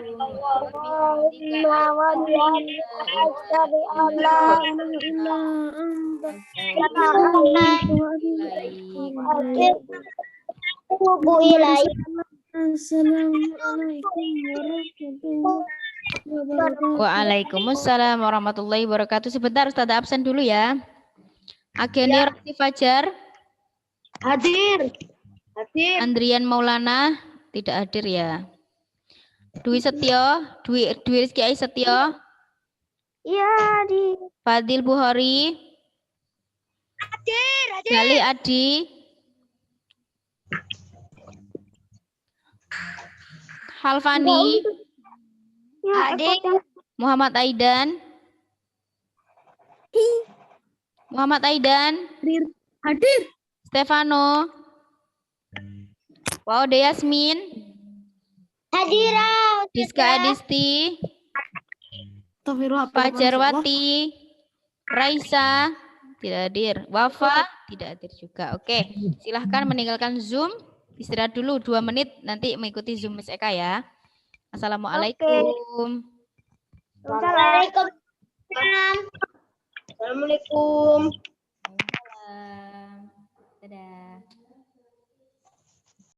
Assalamualaikum warahmatullahi wabarakatuh. Waalaikumsalam warahmatullahi wabarakatuh. Sebentar Ustazah absen dulu ya. Ageni Rasi Fajar, Hadir. Hadir. Andrian Maulana tidak hadir ya. Dwi Setio, Dwi Rizky Ai Setio, Iya, di. Fadil Buhori, Hadir. Hadir. Gali Adi, Halfani, Ya, Adik. Muhammad Aidan, Hadir. Stefano, Waude Yasmin, Hadirah. Diska Adisti, Fajarwati, Raisa, tidak hadir. Wafa, tidak hadir juga. Oke, silahkan meninggalkan Zoom. Istirahat dulu 2 menit, nanti mengikuti Zoom Miss Eka ya. Assalamualaikum. Assalamualaikum. Assalamualaikum.